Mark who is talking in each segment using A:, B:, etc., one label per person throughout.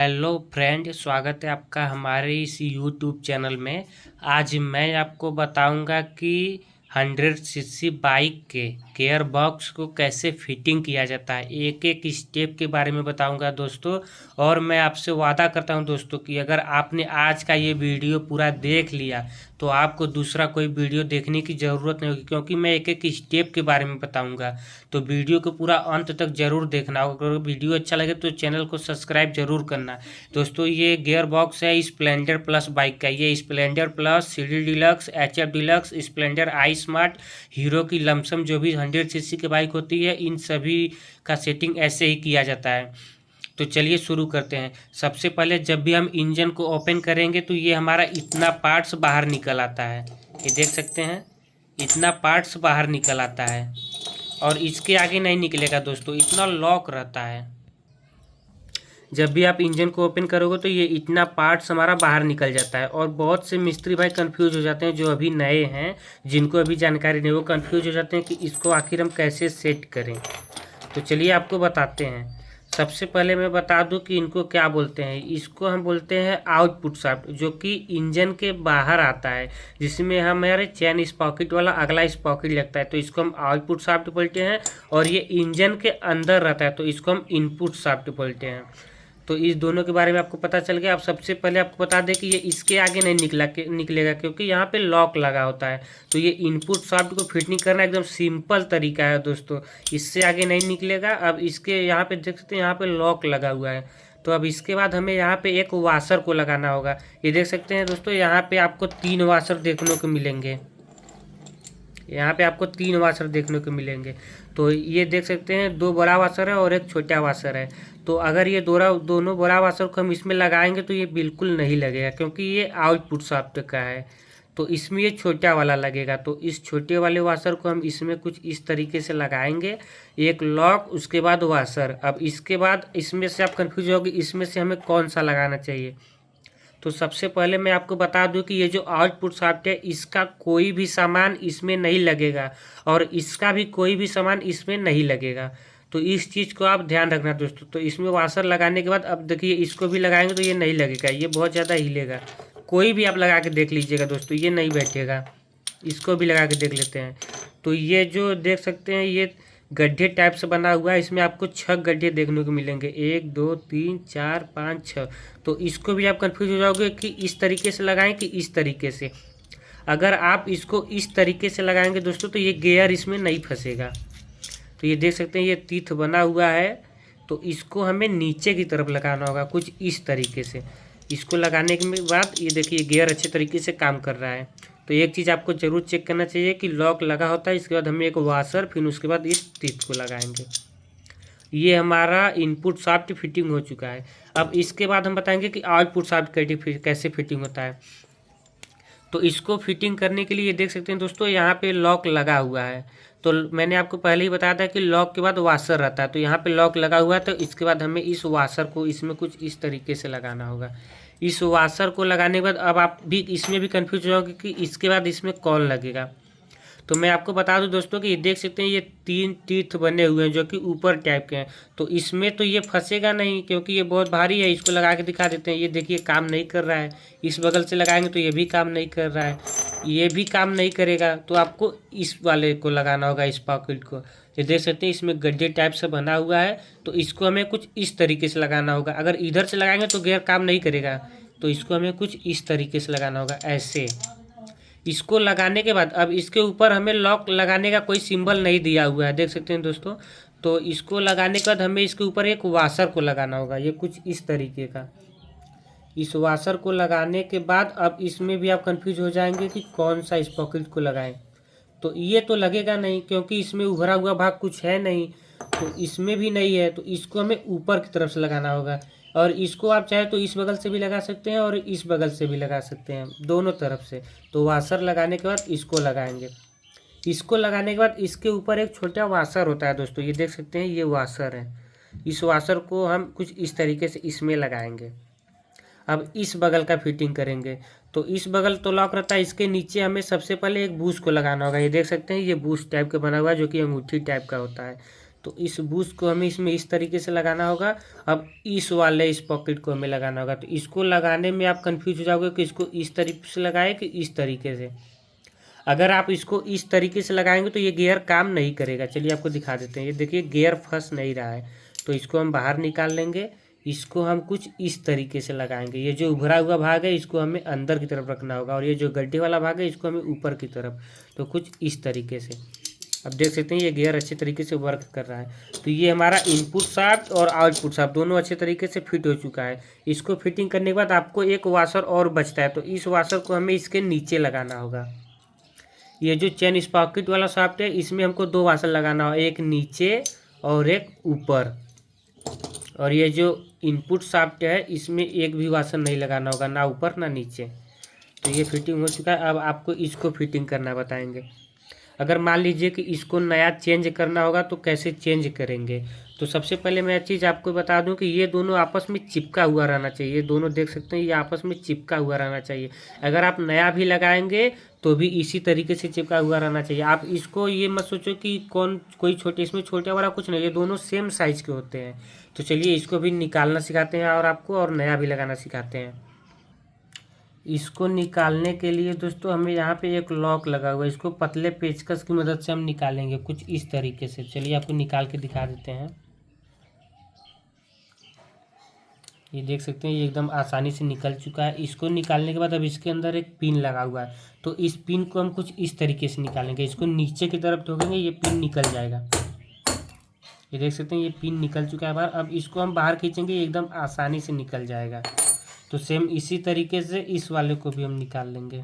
A: Hello friend, स्वागत है आपका हमारे इस यूट्यूब चैनल में। आज मैं आपको बताऊंगा कि 100 सीसी बाइक के गियर बॉक्स को कैसे फिटिंग किया जाता है। एक एक स्टेप के बारे में बताऊंगा दोस्तों। और मैं आपसे वादा करता हूं दोस्तों कि अगर आपने आज का ये वीडियो पूरा देख लिया तो आपको दूसरा कोई वीडियो देखने की ज़रूरत नहीं होगी, क्योंकि मैं एक एक स्टेप के बारे में बताऊंगा। तो वीडियो को पूरा अंत तक ज़रूर देखना होगा। अगर वीडियो अच्छा लगे तो चैनल को सब्सक्राइब जरूर करना। दोस्तों, ये गियर बॉक्स है स्प्लेंडर प्लस बाइक का। ये Splendor plus, CD Deluxe, HF Deluxe, Splendor iSmart, Hero की लमसम जो भी 100 सीसी की बाइक होती है, इन सभी का सेटिंग ऐसे ही किया जाता है। तो चलिए शुरू करते हैं। सबसे पहले जब भी हम इंजन को ओपन करेंगे तो ये हमारा इतना पार्ट्स बाहर निकल आता है। ये देख सकते हैं, इतना पार्ट्स बाहर निकल आता है और इसके आगे नहीं निकलेगा दोस्तों, इतना लॉक रहता है। जब भी आप इंजन को ओपन करोगे तो ये इतना पार्ट्स हमारा बाहर निकल जाता है। और बहुत से मिस्त्री भाई कंफ्यूज हो जाते हैं, जो अभी नए हैं, जिनको अभी जानकारी नहीं, वो कंफ्यूज हो जाते हैं कि इसको आखिर हम कैसे सेट करें। तो चलिए आपको बताते हैं। सबसे पहले मैं बता दूं कि इनको क्या बोलते हैं। इसको हम बोलते हैं आउटपुट शाफ्ट, जो कि इंजन के बाहर आता है, जिसमें हमारे चैन स्पॉकेट वाला अगला स्पॉकेट लगता है, तो इसको हम आउटपुट शाफ्ट बोलते हैं। और ये इंजन के अंदर रहता है तो इसको हम इनपुट शाफ्ट बोलते हैं। तो इस दोनों के बारे में आपको पता चल गया। अब सबसे पहले आपको बता दें कि ये इसके आगे नहीं निकलेगा, क्योंकि यहाँ पे लॉक लगा होता है। तो ये इनपुट शाफ्ट को फिटिंग करना एकदम सिंपल तरीका है दोस्तों, इससे आगे नहीं निकलेगा। अब इसके यहाँ पे देख सकते हैं, यहाँ पे लॉक लगा हुआ है। तो अब इसके बाद हमें यहाँ पे एक वाशर को लगाना होगा। ये देख सकते हैं दोस्तों, यहाँ पे आपको 3 वाशर देखने को मिलेंगे। यहाँ पे आपको 3 वाशर देखने को मिलेंगे। तो ये देख सकते हैं, 2 बड़ा वाशर है और एक छोटा वाशर है। तो अगर ये दोनों बड़ा वाशर को हम इसमें लगाएंगे तो ये बिल्कुल नहीं लगेगा, क्योंकि ये आउटपुट शाफ्ट का है। तो इसमें ये छोटा वाला लगेगा। तो इस छोटे वाले वाशर को हम इसमें कुछ इस तरीके से लगाएंगे, एक लॉक, उसके बाद वाशर। अब इसके बाद इसमें से आप कन्फ्यूज होगी इसमें से हमें कौन सा लगाना चाहिए। तो सबसे पहले मैं आपको बता दूं कि ये जो आउटपुट शाफ्ट है, इसका कोई भी सामान इसमें नहीं लगेगा और इसका भी कोई भी सामान इसमें नहीं लगेगा। तो इस चीज़ को आप ध्यान रखना दोस्तों। तो इसमें वाशर लगाने के बाद अब देखिए, इसको भी लगाएंगे तो ये नहीं लगेगा, ये बहुत ज़्यादा हिलेगा। कोई भी आप लगा के देख लीजिएगा दोस्तों, ये नहीं बैठेगा। इसको भी लगा के देख लेते हैं। तो ये जो देख सकते हैं, ये गड्ढे टाइप से बना हुआ है। इसमें आपको 6 गड्ढे देखने को मिलेंगे, 1 2 3 4 5 6। तो इसको भी आप कंफ्यूज हो जाओगे कि इस तरीके से लगाएं कि इस तरीके से। अगर आप इसको इस तरीके से लगाएंगे दोस्तों तो ये गियर इसमें नहीं फंसेगा। तो ये देख सकते हैं, ये तीथ बना हुआ है। तो इसको हमें नीचे की तरफ लगाना होगा कुछ इस तरीके से। इसको लगाने के बाद ये देखिए, गियर अच्छे तरीके से काम कर रहा है। तो एक चीज़ आपको ज़रूर चेक करना चाहिए कि लॉक लगा होता है। इसके बाद हमें एक वाशर, फिर उसके बाद इस टीथ को लगाएंगे। ये हमारा इनपुट शाफ्ट फिटिंग हो चुका है। अब इसके बाद हम बताएंगे कि आउटपुट शाफ्ट कैसे फिटिंग होता है। तो इसको फिटिंग करने के लिए ये देख सकते हैं दोस्तों, यहाँ पे लॉक लगा हुआ है। तो मैंने आपको पहले ही बताया था कि लॉक के बाद वाशर रहता है। तो यहाँ पे लॉक लगा हुआ है, तो इसके बाद हमें इस वाशर को इसमें कुछ इस तरीके से लगाना होगा। इस वाशर को लगाने के बाद अब आप भी इसमें भी कंफ्यूज हो जाओगे कि इसके बाद इसमें कौन लगेगा। तो मैं आपको बता दूं दोस्तों कि ये देख सकते हैं, ये 3 टीथ बने हुए हैं जो कि ऊपर टाइप के हैं। तो इसमें तो ये फंसेगा नहीं, क्योंकि ये बहुत भारी है। इसको लगा के दिखा देते हैं। ये देखिए, काम नहीं कर रहा है। इस बगल से लगाएंगे तो ये भी काम नहीं कर रहा है, ये भी काम नहीं करेगा। तो आपको इस वाले को लगाना होगा, इस पॉकेट को। ये देख सकते हैं, इसमें गड्ढे टाइप से बना हुआ है। तो इसको हमें कुछ इस तरीके से लगाना होगा। अगर इधर से लगाएंगे तो गियर काम नहीं करेगा, तो इसको हमें कुछ इस तरीके से लगाना होगा, ऐसे। इसको लगाने के बाद अब इसके ऊपर हमें लॉक लगाने का कोई सिंबल नहीं दिया हुआ है, देख सकते हैं दोस्तों। तो इसको लगाने के बाद हमें इसके ऊपर एक वाशर को लगाना होगा, ये कुछ इस तरीके का। इस वाशर को लगाने के बाद अब इसमें भी आप कंफ्यूज हो जाएंगे कि कौन सा इस पॉकेट को लगाएं। तो ये तो लगेगा नहीं, क्योंकि इसमें उभरा हुआ भाग कुछ है नहीं। तो इसमें भी नहीं है, तो इसको हमें ऊपर की तरफ से लगाना होगा। और इसको आप चाहे तो इस बगल से भी लगा सकते हैं और इस बगल से भी लगा सकते हैं, दोनों तरफ से। तो वाशर लगाने के बाद इसको लगाएंगे। इसको लगाने के बाद इसके ऊपर एक छोटा वाशर होता है दोस्तों, ये देख सकते हैं, ये वाशर है। इस वाशर को हम कुछ इस तरीके से इसमें लगाएंगे। अब इस बगल का फिटिंग करेंगे। तो इस बगल तो लॉक रहता है, इसके नीचे हमें सबसे पहले एक बूस्ट को लगाना होगा। ये देख सकते हैं, ये बूस्ट टाइप का बना हुआ है, जो कि अंगूठी टाइप का होता है। तो इस बूस्ट को हमें इसमें इस तरीके से लगाना होगा। अब इस वाले इस पॉकेट को हमें लगाना होगा। तो इसको लगाने में आप कंफ्यूज हो जाओगे कि इसको इस तरीके से लगाए कि इस तरीके से। अगर आप इसको इस तरीके से लगाएंगे तो ये गियर काम नहीं करेगा। चलिए आपको दिखा देते हैं। ये देखिए गियर फंस नहीं रहा है। तो इसको हम बाहर निकाल लेंगे। इसको हम कुछ इस तरीके से लगाएंगे। ये जो उभरा हुआ भाग है इसको हमें अंदर की तरफ रखना होगा और ये जो गड्ढे वाला भाग है इसको हमें ऊपर की तरफ। तो कुछ इस तरीके से। अब देख सकते हैं ये गियर अच्छे तरीके से वर्क कर रहा है। तो ये हमारा इनपुट शाफ्ट और आउटपुट शाफ्ट दोनों अच्छे तरीके से फिट हो चुका है। इसको फिटिंग करने के बाद आपको एक वाशर और बचता है। तो इस वाशर को हमें इसके नीचे लगाना होगा। ये जो चेन स्पॉकेट वाला शाफ्ट है इसमें हमको दो वाशर लगाना होगा, एक नीचे और एक ऊपर। और ये जो इनपुट शाफ्ट है इसमें एक भी वाशर नहीं लगाना होगा, ना ऊपर ना नीचे। तो ये फिटिंग हो चुका है। अब आपको इसको फिटिंग करना बताएंगे। अगर मान लीजिए कि इसको नया चेंज करना होगा तो कैसे चेंज करेंगे। तो सबसे पहले मैं चीज़ आपको बता दूं कि ये दोनों आपस में चिपका हुआ रहना चाहिए। ये दोनों देख सकते हैं ये आपस में चिपका हुआ रहना चाहिए। अगर आप नया भी लगाएंगे तो भी इसी तरीके से चिपका हुआ रहना चाहिए। आप इसको ये मत सोचो कि कोई छोटे, इसमें छोटे बड़ा कुछ नहीं, ये दोनों सेम साइज़ के होते हैं। तो चलिए इसको भी निकालना सिखाते हैं और आपको और नया भी लगाना सिखाते हैं। इसको निकालने के लिए दोस्तों हमें यहाँ पे एक लॉक लगा हुआ है, इसको पतले पेचकस की मदद से हम निकालेंगे कुछ इस तरीके से। चलिए आपको निकाल के दिखा देते हैं। ये देख सकते हैं ये एकदम आसानी से निकल चुका है। इसको निकालने के बाद अब इसके अंदर एक पिन लगा हुआ है। तो इस पिन को हम कुछ इस तरीके से निकालेंगे। इसको नीचे की तरफ ठोकेंगे ये पिन निकल जाएगा। ये देख सकते हैं ये पिन निकल चुका है बाहर। अब इसको हम बाहर खींचेंगे ये एकदम आसानी से निकल जाएगा। तो सेम इसी तरीके से इस वाले को भी हम निकाल लेंगे।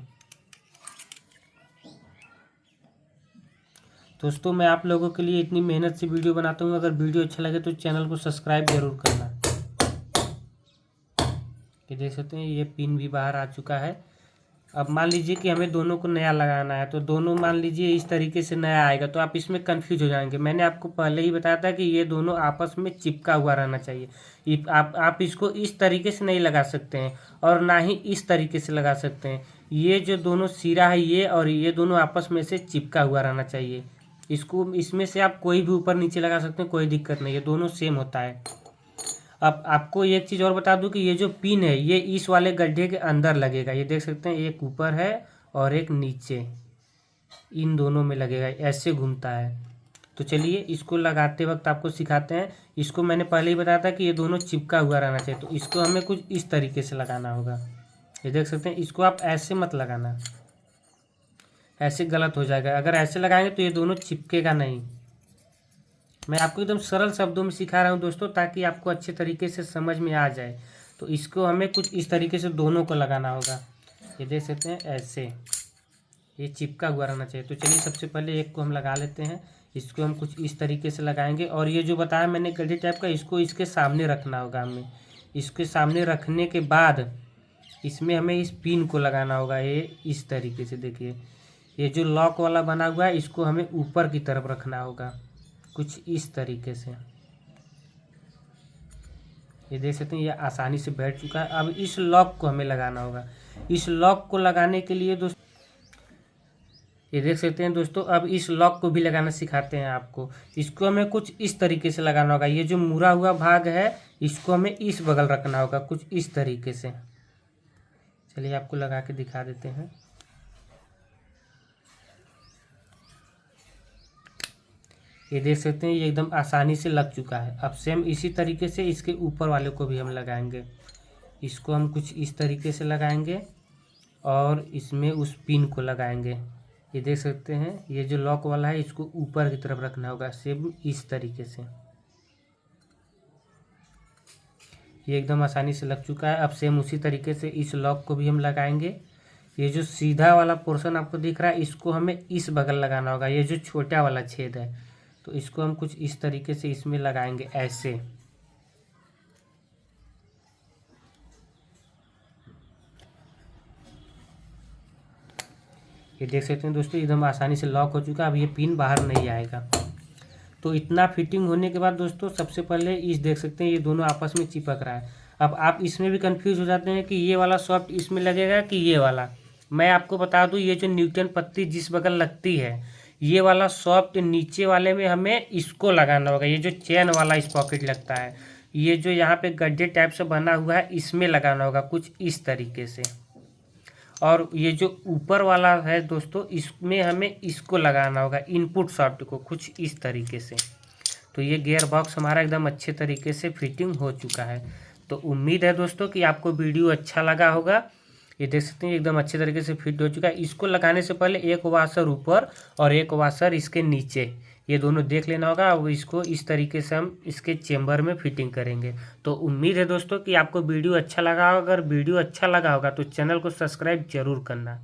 A: दोस्तों मैं आप लोगों के लिए इतनी मेहनत से वीडियो बनाता हूँ। अगर वीडियो अच्छा लगे तो चैनल को सब्सक्राइब जरूर करना। ये देख सकते हैं ये पिन भी बाहर आ चुका है। अब मान लीजिए कि हमें दोनों को नया लगाना है। तो दोनों मान लीजिए इस तरीके से नया आएगा तो आप इसमें कंफ्यूज हो जाएंगे। मैंने आपको पहले ही बताया था कि ये दोनों आपस में चिपका हुआ रहना चाहिए। आप इसको इस तरीके से नहीं लगा सकते हैं और ना ही इस तरीके से लगा सकते हैं। ये जो दोनों सिरा है ये और ये दोनों आपस में से चिपका हुआ रहना चाहिए। इसको इसमें से आप कोई भी ऊपर नीचे लगा सकते हैं, कोई दिक्कत नहीं है, दोनों सेम होता है। अब आपको एक चीज़ और बता दूं कि ये जो पिन है ये इस वाले गड्ढे के अंदर लगेगा। ये देख सकते हैं एक ऊपर है और एक नीचे, इन दोनों में लगेगा, ऐसे घूमता है। तो चलिए इसको लगाते वक्त आपको सिखाते हैं। इसको मैंने पहले ही बताया था कि ये दोनों चिपका हुआ रहना चाहिए। तो इसको हमें कुछ इस तरीके से लगाना होगा। ये देख सकते हैं इसको आप ऐसे मत लगाना, ऐसे गलत हो जाएगा। अगर ऐसे लगाएंगे तो ये दोनों चिपकेगा नहीं। मैं आपको एकदम सरल शब्दों में सिखा रहा हूँ दोस्तों ताकि आपको अच्छे तरीके से समझ में आ जाए। तो इसको हमें कुछ इस तरीके से दोनों को लगाना होगा। ये देख सकते हैं ऐसे ये चिपका हुआ रहना चाहिए। तो चलिए सबसे पहले एक को हम लगा लेते हैं। इसको हम कुछ इस तरीके से लगाएंगे और ये जो बताया मैंने गड्ढे टाइप का इसको इसके सामने रखना होगा हमें। इसके सामने रखने के बाद इसमें हमें इस पिन को लगाना होगा। ये इस तरीके से देखिए ये जो लॉक वाला बना हुआ है इसको हमें ऊपर की तरफ रखना होगा कुछ इस तरीके से। ये देख सकते हैं ये आसानी से बैठ चुका है। अब इस लॉक को हमें लगाना होगा। इस लॉक को लगाने के लिए दोस्तों ये देख सकते हैं दोस्तों, अब इस लॉक को भी लगाना सिखाते हैं आपको। इसको हमें कुछ इस तरीके से लगाना होगा। ये जो मुड़ा हुआ भाग है इसको हमें इस बगल रखना होगा कुछ इस तरीके से। चलिए आपको लगा के दिखा देते हैं। ये देख सकते हैं ये एकदम आसानी से लग चुका है। अब सेम इसी तरीके से इसके ऊपर वाले को भी हम लगाएंगे। इसको हम कुछ इस तरीके से लगाएंगे और इसमें उस पिन को लगाएंगे। ये देख सकते हैं ये जो लॉक वाला है इसको ऊपर की तरफ रखना होगा सेम इस तरीके से। ये एकदम आसानी से लग चुका है। अब सेम उसी तरीके से इस लॉक को भी हम लगाएंगे। ये जो सीधा वाला पोर्शन आपको दिख रहा है इसको हमें इस बगल लगाना होगा। ये जो छोटा वाला छेद है तो इसको हम कुछ इस तरीके से इसमें लगाएंगे ऐसे। ये देख सकते हैं दोस्तों एकदम आसानी से लॉक हो चुका है। अब ये पिन बाहर नहीं आएगा। तो इतना फिटिंग होने के बाद दोस्तों सबसे पहले इस देख सकते हैं ये दोनों आपस में चिपक रहा है। अब आप इसमें भी कंफ्यूज हो जाते हैं कि ये वाला सॉफ्ट इसमें लगेगा कि ये वाला। मैं आपको बता दूं ये जो न्यूटन पत्ती जिस बगल लगती है ये वाला सॉफ्ट नीचे वाले में हमें इसको लगाना होगा। ये जो चेन वाला इस पॉकेट लगता है, ये जो यहाँ पे गड्ढे टाइप से बना हुआ है, इसमें लगाना होगा कुछ इस तरीके से। और ये जो ऊपर वाला है दोस्तों, इसमें हमें इसको लगाना होगा इनपुट सॉफ्ट को कुछ इस तरीके से। तो ये गियर बॉक्स हमारा एकदम अच्छे तरीके से फिटिंग हो चुका है। तो उम्मीद है दोस्तों कि आपको वीडियो अच्छा लगा होगा। ये देख सकते हैं एकदम अच्छे तरीके से फिट हो चुका है। इसको लगाने से पहले एक वाशर ऊपर और एक वाशर इसके नीचे, ये दोनों देख लेना होगा। अब इसको इस तरीके से हम इसके चेम्बर में फिटिंग करेंगे। तो उम्मीद है दोस्तों कि आपको वीडियो अच्छा लगा होगा। अगर वीडियो अच्छा लगा होगा तो चैनल को सब्सक्राइब जरूर करना।